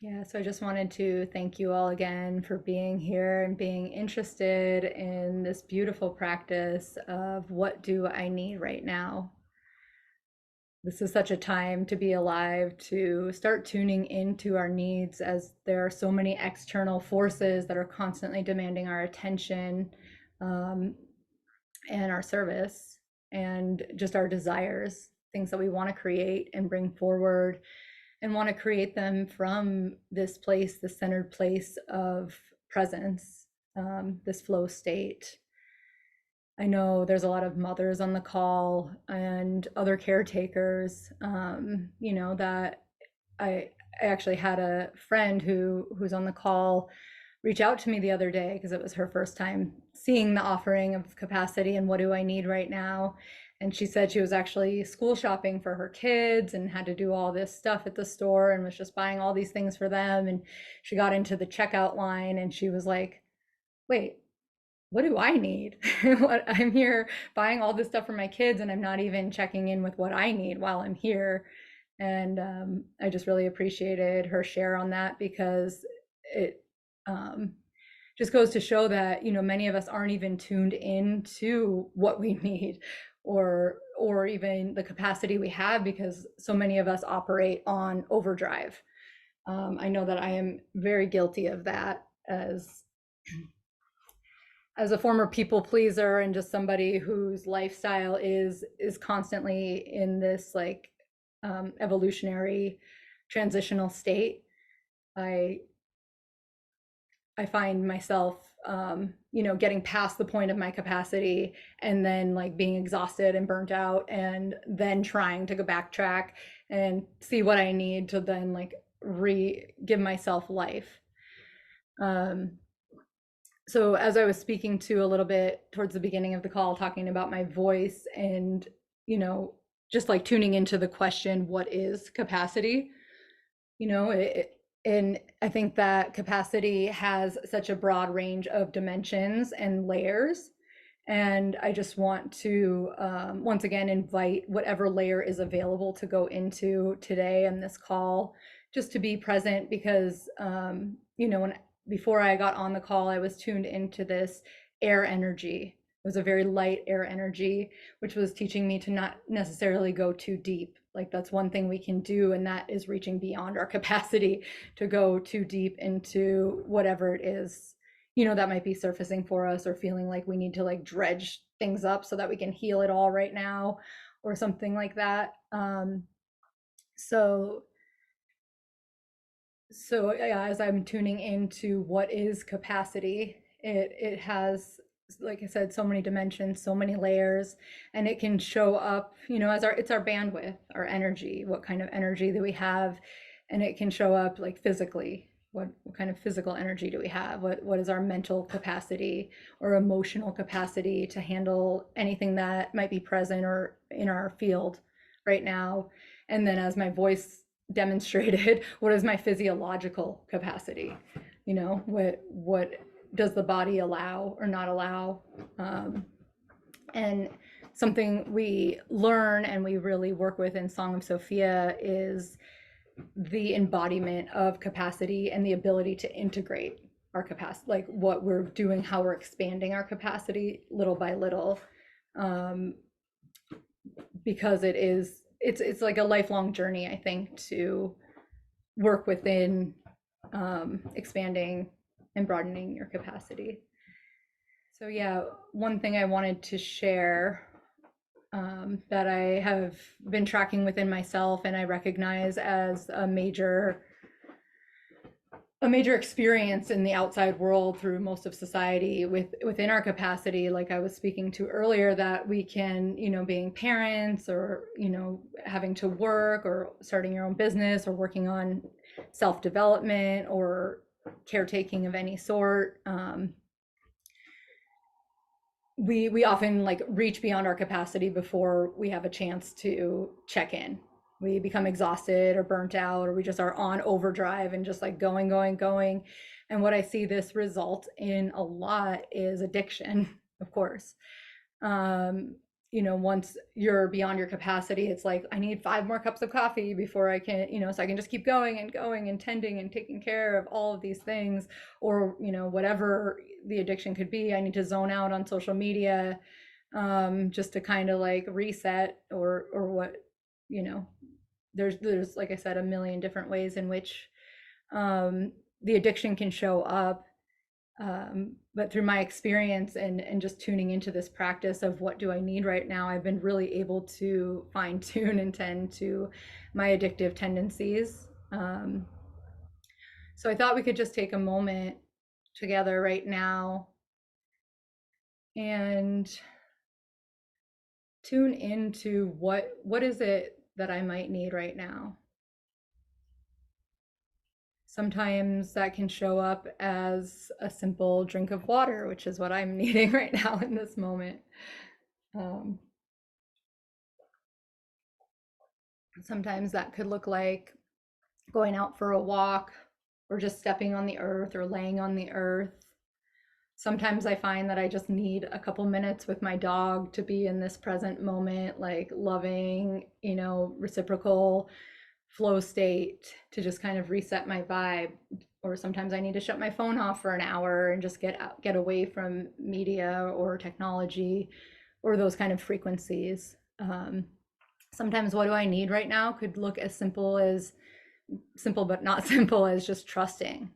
Yeah, so I just wanted to thank you all again for being here and being interested in this beautiful practice of what do I need right now. This is such a time to be alive, to start tuning into our needs, as there are so many external forces that are constantly demanding our attention, um, and our service, and just our desires, things that we want to create and bring forward, and want to create them from this place, this centered place of presence, this flow state. I know there's a lot of mothers on the call and other caretakers, that I, I actually had a friend who's on the call reach out to me the other day because it was her first time seeing the offering of capacity and what do I need right now. And she said she was actually school shopping for her kids and had to do all this stuff at the store and was just buying all these things for them. And she got into the checkout line and she was like, wait, what do I need? I'm here buying all this stuff for my kids and I'm not even checking in with what I need while I'm here. And I just really appreciated her share on that because it um, just goes to show that, many of us aren't even tuned in to what we need or even the capacity we have because so many of us operate on overdrive. I know that I am very guilty of that as a former people pleaser and just somebody whose lifestyle is constantly in this like evolutionary transitional state. I i find myself getting past the point of my capacity and then like being exhausted and burnt out and then trying to go backtrack and see what I need to then like re give myself life. um so as I was speaking to a little bit towards the beginning of the call, talking about my voice and, you know, just like tuning into the question, what is capacity? And I think that capacity has such a broad range of dimensions and layers. And I just want to, once again, invite whatever layer is available to go into today in this call, just to be present because, when before I got on the call, I was tuned into this air energy. It was a very light air energy, which was teaching me to not necessarily go too deep. Like that's one thing we can do, and that is reaching beyond our capacity to go too deep into whatever it is, that might be surfacing for us or feeling like we need to like dredge things up so that we can heal it all right now or something like that. So so yeah, as I'm tuning into what is capacity, it has, like I said, so many dimensions, so many layers, and it can show up, as it's our bandwidth, our energy, what kind of energy that we have, and it can show up like physically. What kind of physical energy do we have? What is our mental capacity or emotional capacity to handle anything that might be present or in our field right now? And then as my voice demonstrated, what is my physiological capacity? What does the body allow or not allow? And something we learn and we really work with in Song of Sophia is the embodiment of capacity and the ability to integrate our capacity, like what we're doing, how we're expanding our capacity little by little, um, because it's like a lifelong journey, I think, to work within, expanding and broadening your capacity. So yeah, one thing I wanted to share, that I have been tracking within myself and I recognize as a major experience in the outside world through most of society within our capacity, like I was speaking to earlier, that we can, being parents or, having to work or starting your own business or working on self-development or caretaking of any sort, we often like reach beyond our capacity before we have a chance to check in. We become exhausted or burnt out, or we just are on overdrive and just like going, going, going. And what I see this result in a lot is addiction, of course. Um, once you're beyond your capacity, it's like, I need 5 more cups of coffee before I can, so I can just keep going and going and tending and taking care of all of these things, or, whatever the addiction could be. I need to zone out on social media, just to kind of like reset, or what, you know, there's, like I said, a million different ways in which, the addiction can show up. But through my experience and just tuning into this practice of what do I need right now, I've been really able to fine tune and tend to my addictive tendencies. So I thought we could just take a moment together right now and tune into what is it that I might need right now. Sometimes that can show up as a simple drink of water, which is what I'm needing right now in this moment. Um, Sometimes that could look like going out for a walk, or just stepping on the earth or laying on the earth. Sometimes I find that I just need a couple minutes with my dog to be in this present moment, like loving, reciprocal flow state, to just kind of reset my vibe. Or sometimes I need to shut my phone off for an hour and just get away from media or technology or those kind of frequencies. Sometimes what do I need right now could look as simple but not simple as just trusting.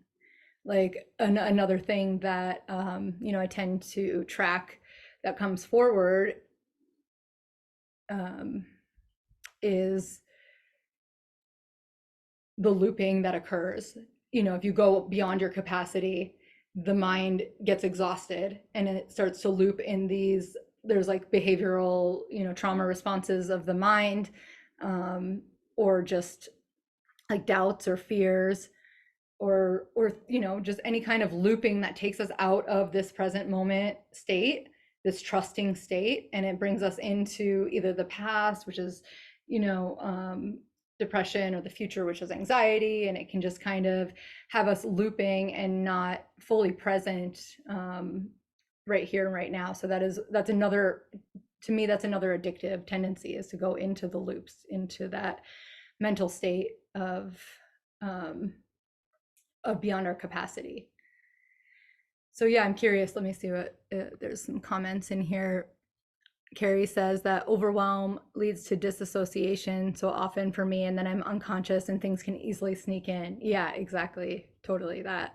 Like another thing that, I tend to track that comes forward, is the looping that occurs. If you go beyond your capacity, the mind gets exhausted and it starts to loop in these, there's like behavioral, trauma responses of the mind, or just like doubts or fears, or just any kind of looping that takes us out of this present moment state, this trusting state, and it brings us into either the past, which is, depression, or the future, which is anxiety. And it can just kind of have us looping and not fully present, right here and right now. So that's another, to me, that's another addictive tendency, is to go into the loops, into that mental state um, of beyond our capacity. So yeah, I'm curious. Let me see what, there's some comments in here. Carrie says that overwhelm leads to disassociation so often for me, and then I'm unconscious and things can easily sneak in. Yeah, exactly. Totally that.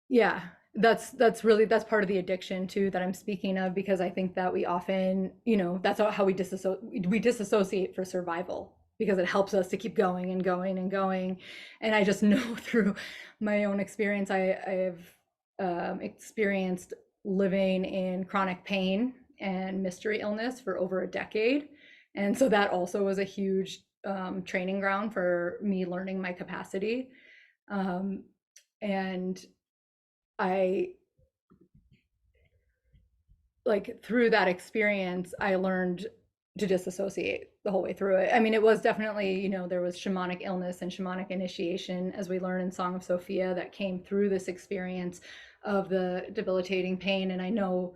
Yeah, that's part of the addiction too that I'm speaking of, because I think that we often, that's how we disassociate for survival, because it helps us to keep going and going and going. And I just know through my own experience, I've experienced living in chronic pain and mystery illness for over a decade. And so that also was a huge, training ground for me learning my capacity. And I, like, through that experience, I learned to disassociate the whole way through it. I mean, it was definitely, there was shamanic illness and shamanic initiation, as we learn in Song of Sophia, that came through this experience of the debilitating pain. And I know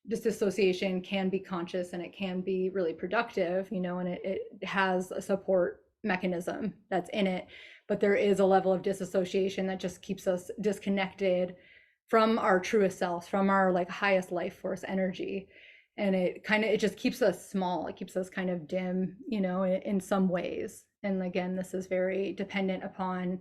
disassociation can be conscious and it can be really productive, and it has a support mechanism that's in it. But there is a level of disassociation that just keeps us disconnected from our truest selves, from our like highest life force energy. And it just keeps us small. It keeps us kind of dim, in some ways. And again, this is very dependent upon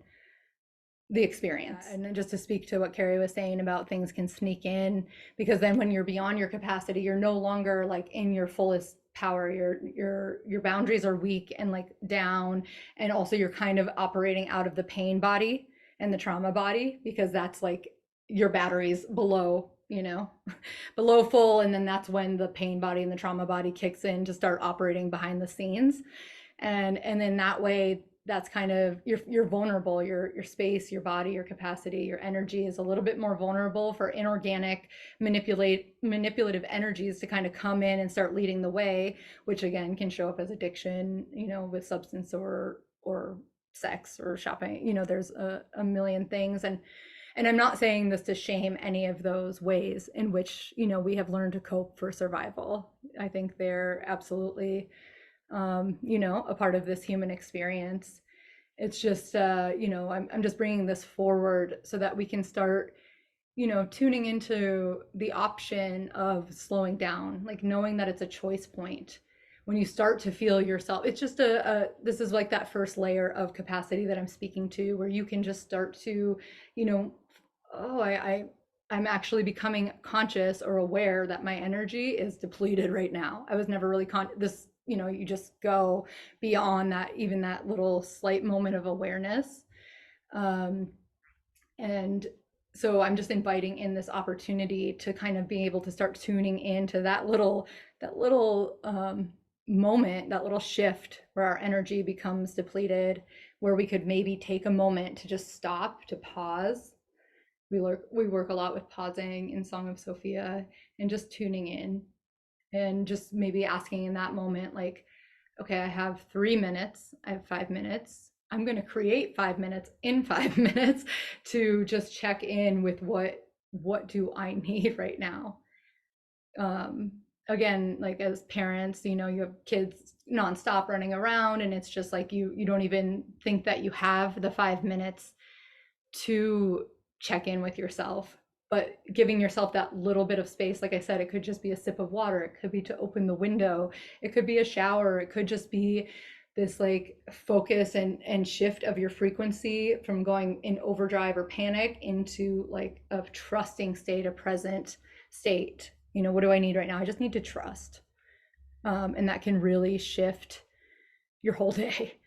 the experience. And just to speak to what Carrie was saying about things can sneak in, because then when you're beyond your capacity, you're no longer like in your fullest power. Your boundaries are weak and like down. And also you're kind of operating out of the pain body and the trauma body, because that's like your batteries below, below full. And then that's when the pain body and the trauma body kicks in to start operating behind the scenes. And then that way, that's kind of, you're vulnerable. Your space, your body, your capacity, your energy is a little bit more vulnerable for inorganic manipulative energies to kind of come in and start leading the way, which again can show up as addiction, with substance or sex or shopping. There's a million things. And I'm not saying this to shame any of those ways in which, we have learned to cope for survival. I think they're absolutely, a part of this human experience. It's just, I'm just bringing this forward so that we can start, tuning into the option of slowing down, like knowing that it's a choice point. When you start to feel yourself, it's just this is like that first layer of capacity that I'm speaking to, where you can just start to, you know, oh, I'm actually becoming conscious or aware that my energy is depleted right now. I was never really this, you just go beyond that, even that little slight moment of awareness. Um, and so I'm just inviting in this opportunity to kind of be able to start tuning into that little moment, that little shift where our energy becomes depleted, where we could maybe take a moment to just stop, to pause. We work a lot with pausing in Song of Sophia, and just tuning in, and just maybe asking in that moment, like, okay, I have 3 minutes, I have 5 minutes. I'm going to create 5 minutes in 5 minutes to just check in with what do I need right now. Um, Again, like as parents, you have kids nonstop running around, and it's just like you don't even think that you have the 5 minutes to check in with yourself. But giving yourself that little bit of space, like I said, it could just be a sip of water, it could be to open the window, it could be a shower, it could just be this like focus and shift of your frequency from going in overdrive or panic into like a trusting state, a present state. What do I need right now? I just need to trust. And that can really shift your whole day.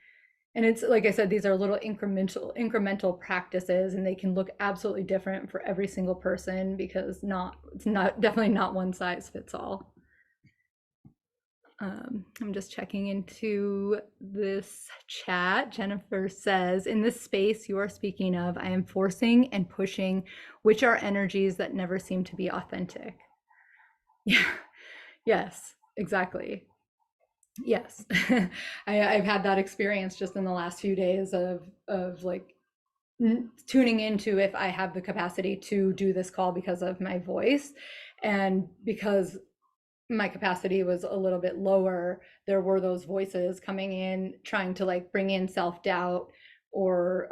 And it's like I said, these are little incremental practices, and they can look absolutely different for every single person, because it's not definitely not one size fits all. I'm just checking into this chat. Jennifer says, in this space you are speaking of, I am forcing and pushing, which are energies that never seem to be authentic. Yeah, yes, exactly. Yes. I've had that experience just in the last few days of like tuning into if I have the capacity to do this call because of my voice, and because my capacity was a little bit lower, there were those voices coming in trying to like bring in self-doubt, or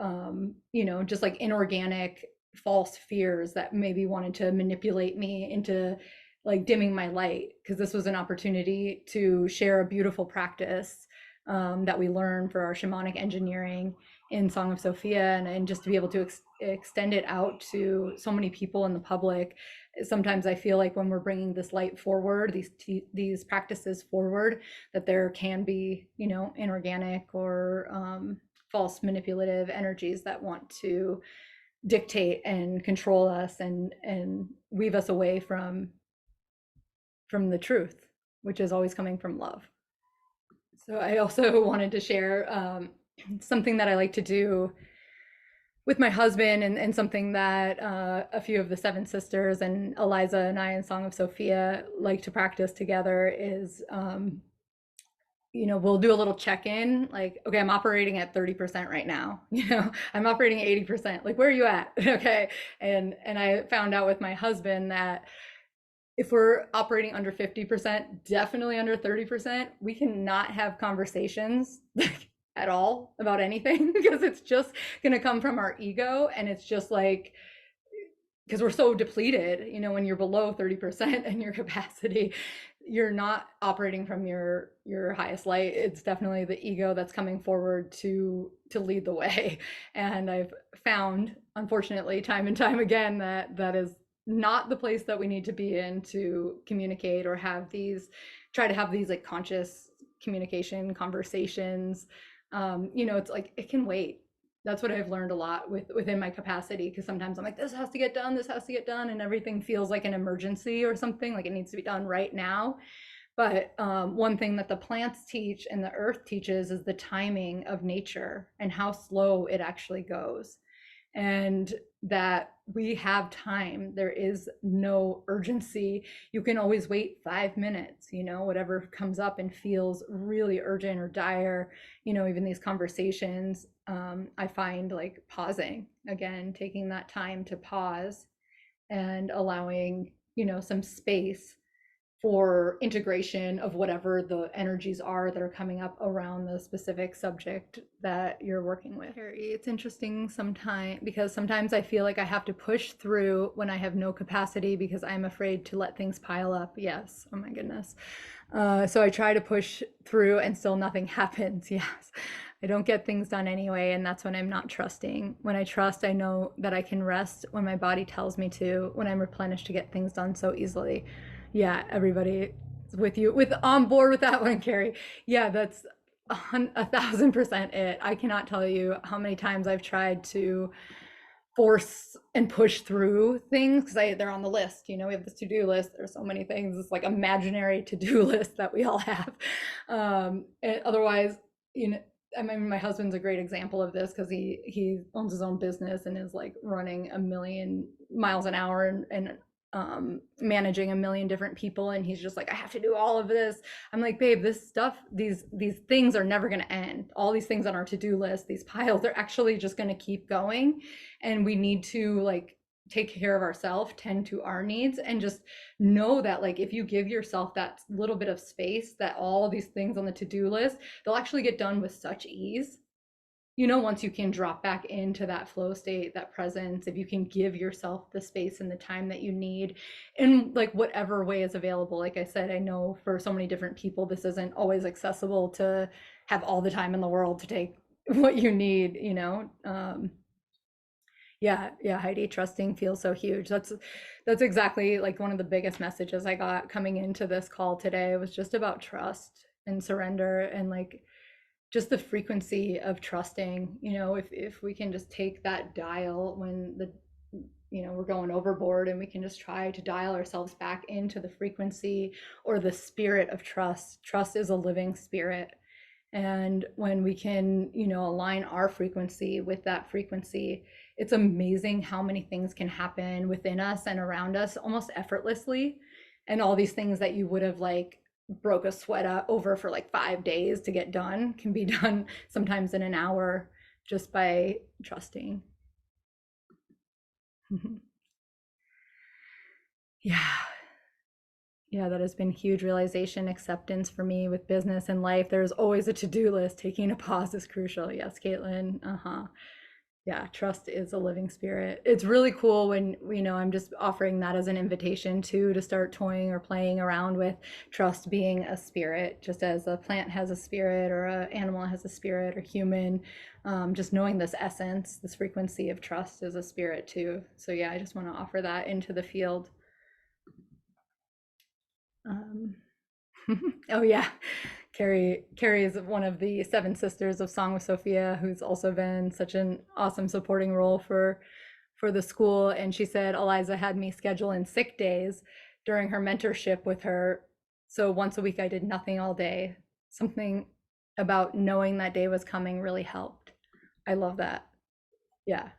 just like inorganic false fears that maybe wanted to manipulate me into like dimming my light, because this was an opportunity to share a beautiful practice that we learn for our shamanic engineering in Song of Sophia, and just to be able to extend it out to so many people in the public. Sometimes I feel like when we're bringing this light forward, these practices forward, that there can be, inorganic or false manipulative energies that want to dictate and control us, and weave us away from the truth, which is always coming from love. So I also wanted to share something that I like to do with my husband, and something that a few of the seven sisters and Eliza and I in Song of Sophia like to practice together is, we'll do a little check-in, like, okay, I'm operating at 30% right now. I'm operating at 80%. Like, where are you at? Okay. And I found out with my husband that if we're operating under 50%, definitely under 30%, we cannot have conversations at all about anything, because it's just going to come from our ego. And it's just like, because we're so depleted, when you're below 30% in your capacity, you're not operating from your highest light. It's definitely the ego that's coming forward to lead the way. And I've found, unfortunately, time and time again, that is not the place that we need to be in to communicate or try to have these like conscious communication conversations. It's like it can wait. That's what I've learned a lot within my capacity, because sometimes I'm like, this has to get done, and everything feels like an emergency or something, like it needs to be done right now. But one thing that the plants teach and the earth teaches is the timing of nature and how slow it actually goes. and that we have time. There is no urgency. You can always wait 5 minutes, whatever comes up and feels really urgent or dire, even these conversations. I find like pausing again, taking that time to pause and allowing, some space for integration of whatever the energies are that are coming up around the specific subject that you're working with. It's interesting sometimes because sometimes I feel like I have to push through when I have no capacity because I'm afraid to let things pile up. Yes. Oh my goodness. So I try to push through and still nothing happens. Yes. I don't get things done anyway. And that's when I'm not trusting. When I trust, I know that I can rest when my body tells me to, when I'm replenished to get things done so easily. Yeah, everybody is with you, with on board with that one, Carrie. Yeah, that's 1,000% it. I cannot tell you how many times I've tried to force and push through things because they're on the list. We have this to-do list. There's so many things. It's like imaginary to-do list that we all have. And otherwise, I mean, my husband's a great example of this because he owns his own business and is like running a million miles an hour and managing a million different people, and he's just like, I have to do all of this. I'm like, babe, this stuff, these things are never going to end. All these things on our to-do list, these piles, they're actually just going to keep going, and we need to like take care of ourselves, tend to our needs, and just know that like if you give yourself that little bit of space, that all these things on the to-do list, they'll actually get done with such ease. Once you can drop back into that flow state, that presence, if you can give yourself the space and the time that you need in like whatever way is available. Like I said, I know for so many different people, this isn't always accessible to have all the time in the world to take what you need, yeah, yeah, Heidi, trusting feels so huge. That's exactly like one of the biggest messages I got coming into this call today was just about trust and surrender and like just the frequency of trusting. If we can just take that dial when we're going overboard, and we can just try to dial ourselves back into the frequency or the spirit of trust. Trust is a living spirit, and when we can align our frequency with that frequency, it's amazing how many things can happen within us and around us almost effortlessly, and all these things that you would have like broke a sweat over for like 5 days to get done can be done sometimes in an hour just by trusting. Yeah. Yeah, that has been huge realization, acceptance for me with business and life. There's always a to-do list. Taking a pause is crucial. Yes, Caitlin. Uh-huh. Yeah, trust is a living spirit. It's really cool when, I'm just offering that as an invitation to start toying or playing around with trust being a spirit, just as a plant has a spirit or an animal has a spirit or human. Just knowing this essence, this frequency of trust is a spirit too. So yeah, I just want to offer that into the field. Um, oh yeah, Carrie is one of the seven sisters of Song of Sophia, who's also been such an awesome supporting role for the school. And she said Eliza had me schedule in sick days during her mentorship with her. So once a week I did nothing all day. Something about knowing that day was coming really helped. I love that. Yeah.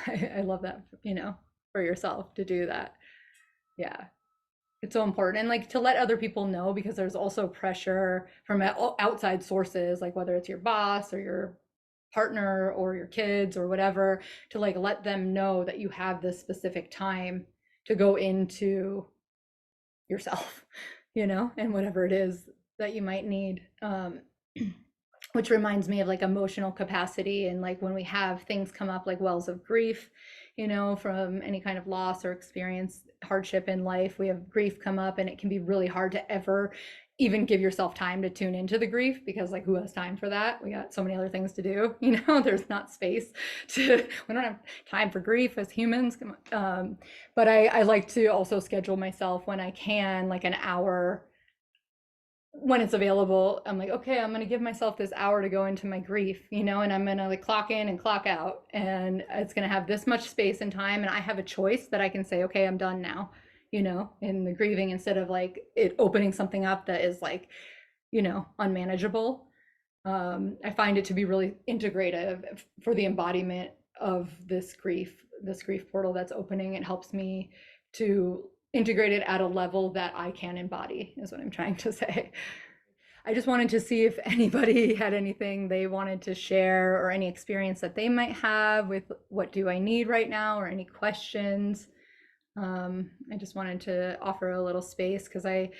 I love that, for yourself to do that. Yeah. It's so important, and like to let other people know, because there's also pressure from outside sources, like whether it's your boss or your partner or your kids or whatever, to like let them know that you have this specific time to go into yourself, and whatever it is that you might need. Which reminds me of like emotional capacity, and like when we have things come up like wells of grief, from any kind of loss or experience hardship in life, we have grief come up, and it can be really hard to ever even give yourself time to tune into the grief, because like who has time for that? We got so many other things to do. There's not space to, we don't have time for grief as humans. But I like to also schedule myself when I can, like an hour when it's available. I'm like, okay, I'm gonna give myself this hour to go into my grief, and I'm gonna like clock in and clock out, and it's gonna have this much space and time, and I have a choice that I can say, okay, I'm done now, in the grieving, instead of like it opening something up that is like, unmanageable. I find it to be really integrative for the embodiment of this grief portal that's opening. It helps me to integrate it at a level that I can embody, is what I'm trying to say. I just wanted to see if anybody had anything they wanted to share or any experience that they might have with what do I need right now, or any questions. I just wanted to offer a little space because I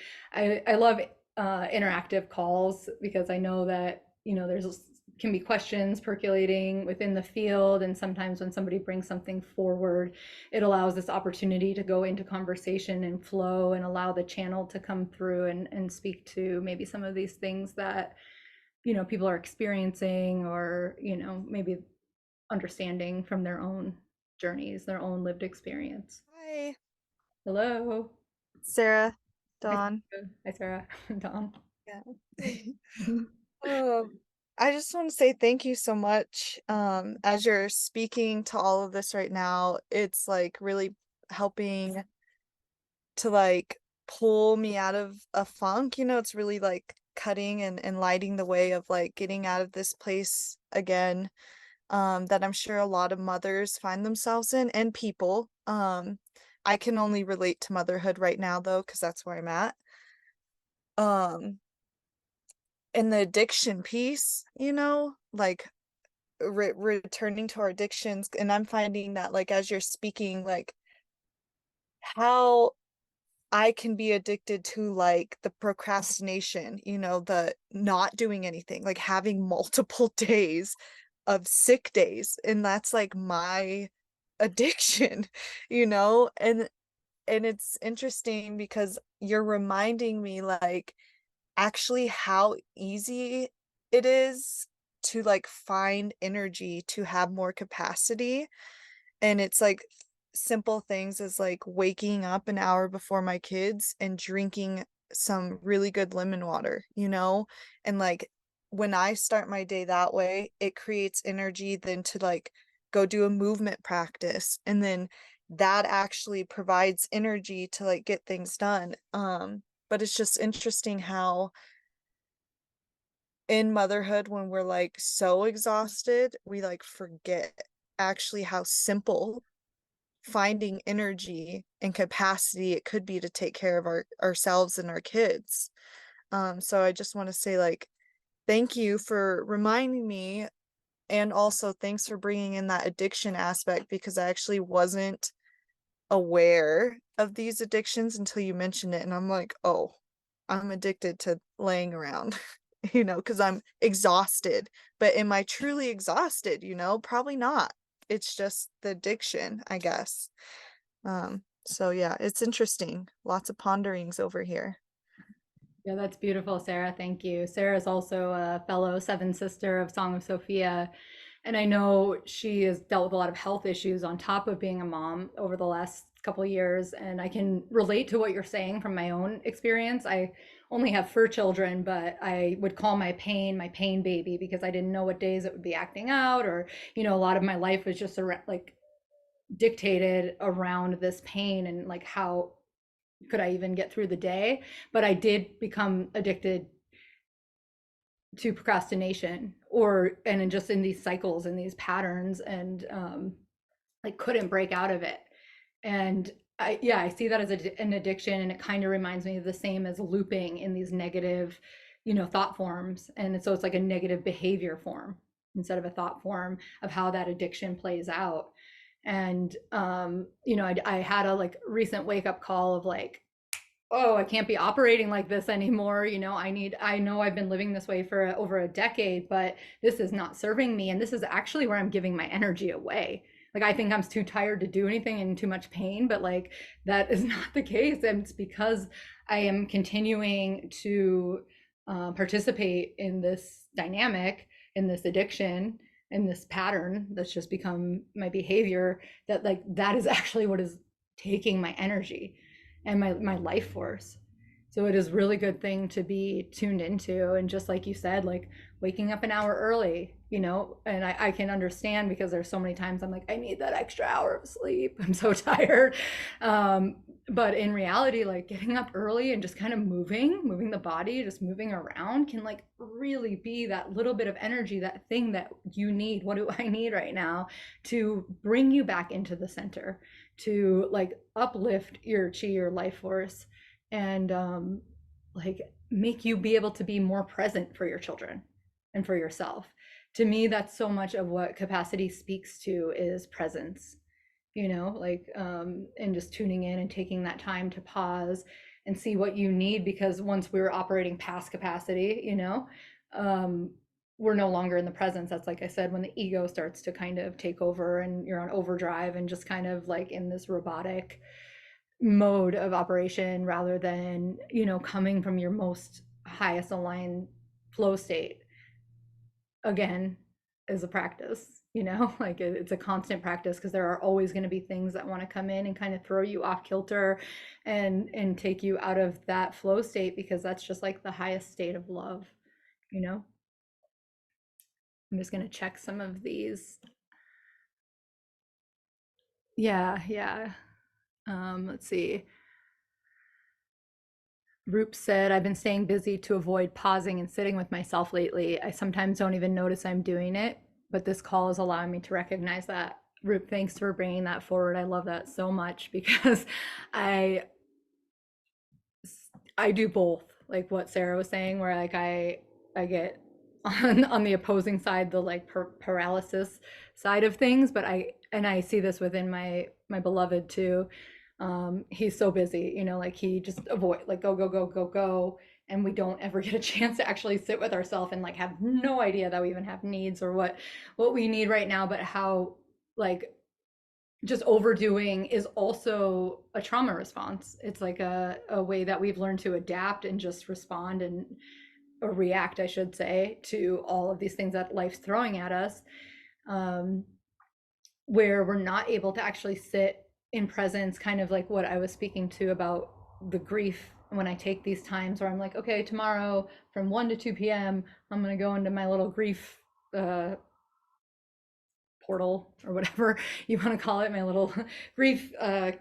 love interactive calls, because I know that there's can be questions percolating within the field, and sometimes when somebody brings something forward, it allows this opportunity to go into conversation and flow and allow the channel to come through and speak to maybe some of these things that people are experiencing, or maybe understanding from their own journeys, their own lived experience. Hi, Hello. Sarah, Hi, Dawn. Sarah. Hi, Sarah. Dawn. Yeah. Oh, I just want to say thank you so much. As you're speaking to all of this right now, it's like really helping to like pull me out of a funk. It's really like cutting and lighting the way of like getting out of this place again, that I'm sure a lot of mothers find themselves in and people. I can only relate to motherhood right now though, because that's where I'm at. Um, and the addiction piece, like returning to our addictions. And I'm finding that, like, as you're speaking, like, how I can be addicted to, like, the procrastination, the not doing anything, like having multiple days of sick days. And that's like my addiction, and it's interesting because you're reminding me, like, actually how easy it is to like find energy to have more capacity. And it's like simple things as like waking up an hour before my kids and drinking some really good lemon water, and like when I start my day that way, it creates energy then to like go do a movement practice, and then that actually provides energy to like get things done. But it's just interesting how in motherhood, when we're like so exhausted, we like forget actually how simple finding energy and capacity it could be to take care of ourselves and our kids. So I just want to say, like, thank you for reminding me, and also thanks for bringing in that addiction aspect, because I actually wasn't aware of these addictions until you mentioned it, and I'm like, oh, I'm addicted to laying around, because I'm exhausted. But am I truly exhausted? Probably not. It's just the addiction, I guess. So yeah, it's interesting. Lots of ponderings over here. Yeah, that's beautiful, Sarah. Thank you. Sarah is also a fellow Seven Sister of Song of Sophia. And I know she has dealt with a lot of health issues on top of being a mom over the last couple of years. And I can relate to what you're saying from my own experience. I only have fur children, but I would call my pain baby, because I didn't know what days it would be acting out, or, a lot of my life was just like dictated around this pain, and like how could I even get through the day. But I did become addicted to procrastination, or and just in these cycles and these patterns, and like couldn't break out of it. And I see that as an addiction, and it kind of reminds me of the same as looping in these negative thought forms. And so it's like a negative behavior form instead of a thought form of how that addiction plays out. And I had a like recent wake up call of like, oh, I can't be operating like this anymore. I know I've been living this way for over a decade, but this is not serving me. And this is actually where I'm giving my energy away. Like, I think I'm too tired to do anything and too much pain, but like, that is not the case. And it's because I am continuing to participate in this dynamic, in this addiction, in this pattern that's just become my behavior, that like, that is actually what is taking my energy and my life force. So it is a really good thing to be tuned into. And just like you said, like waking up an hour early, and I can understand, because there's so many times I'm like, I need that extra hour of sleep. I'm so tired. But in reality, like getting up early and just kind of moving the body, just moving around can like really be that little bit of energy, that thing that you need. What do I need right now to bring you back into the center, to like uplift your chi, your life force, and like make you be able to be more present for your children and for yourself. To me, that's so much of what capacity speaks to, is presence, like and just tuning in and taking that time to pause and see what you need, because once we're operating past capacity, um we're no longer in the presence. That's, like I said, when the ego starts to kind of take over and you're on overdrive and just kind of like in this robotic mode of operation, rather than coming from your most highest aligned flow state. Again, is a practice, like it's a constant practice, because there are always going to be things that want to come in and kind of throw you off kilter and take you out of that flow state, because that's just like the highest state of love, you know I'm just going to check some of these. Yeah, yeah. Let's see. Roop said, I've been staying busy to avoid pausing and sitting with myself lately. I sometimes don't even notice I'm doing it, but this call is allowing me to recognize that. Roop, thanks for bringing that forward. I love that so much, because I I do both, like what Sarah was saying, where like I get on the opposing side, the like paralysis side of things, but I see this within my beloved too. He's so busy, like he just avoid, like go go go go go, and we don't ever get a chance to actually sit with ourselves and like have no idea that we even have needs, or what we need right now, but how like just overdoing is also a trauma response. It's like a way that we've learned to adapt and just respond, and or react, I should say, to all of these things that life's throwing at us, um, where we're not able to actually sit in presence, kind of like what I was speaking to about the grief. When I take these times where I'm like, okay, tomorrow from 1 to 2 p.m., I'm going to go into my little grief portal, or whatever you want to call it, my little grief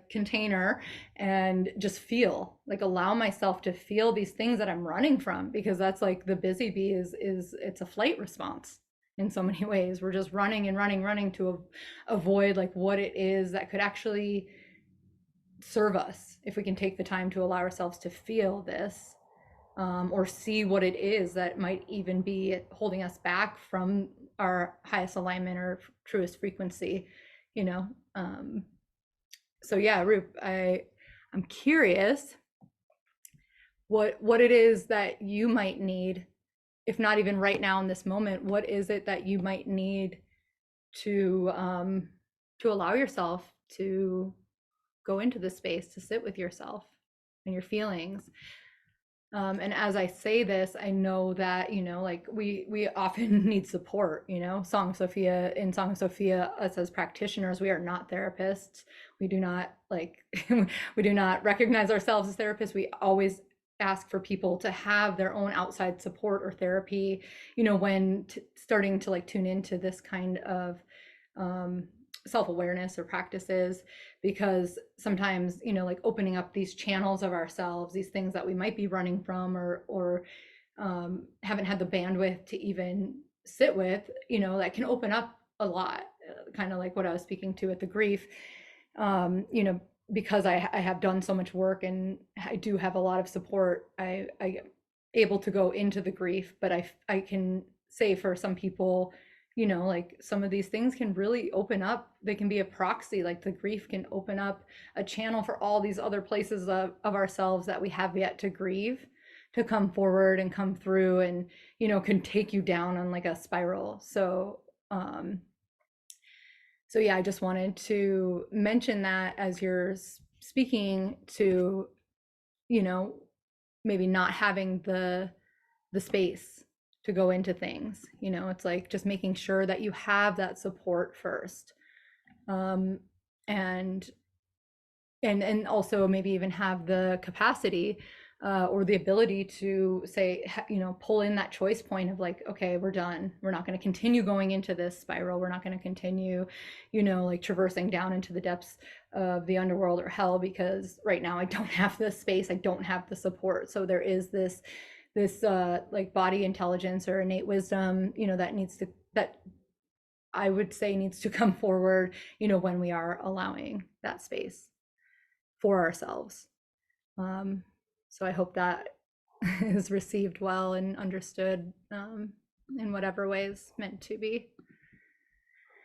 container, and just feel, like allow myself to feel these things that I'm running from, because that's like the busy bee is it's a flight response. In so many ways, we're just running and running to avoid like what it is that could actually serve us, if we can take the time to allow ourselves to feel this, or see what it is that might even be holding us back from our highest alignment or truest frequency, you know. So yeah, Roop, I'm curious what it is that you might need, if not even right now in this moment. What is it that you might need to allow yourself to go into the space to sit with yourself and your feelings? And as I say this, I know that, like we often need support, Song of Sophia, in Song of Sophia, us as practitioners, we are not therapists. We do not like we do not recognize ourselves as therapists. We always ask for people to have their own outside support or therapy, when starting to like tune into this kind of um, self-awareness or practices, because sometimes, like opening up these channels of ourselves, these things that we might be running from, or haven't had the bandwidth to even sit with, that can open up a lot, kind of like what I was speaking to with the grief. Because I have done so much work and I do have a lot of support, I able to go into the grief, but I can say for some people, like some of these things can really open up. They can be a proxy, like the grief can open up a channel for all these other places of ourselves that we have yet to grieve, to come forward and come through, and can take you down on like a spiral. So yeah, I just wanted to mention that as you're speaking to, you know maybe not having the space to go into things. It's like just making sure that you have that support first, um, and and also maybe even have the capacity or the ability to say, you know, pull in that choice point of like, okay, we're done. We're not going to continue going into this spiral. We're not going to continue, you know, like traversing down into the depths of the underworld or hell, because right now I don't have the space. I don't have the support. So there is this like body intelligence or innate wisdom, you know, that I would say needs to come forward, you know, when we are allowing that space for ourselves. Um, so I hope that is received well and understood in whatever ways meant to be.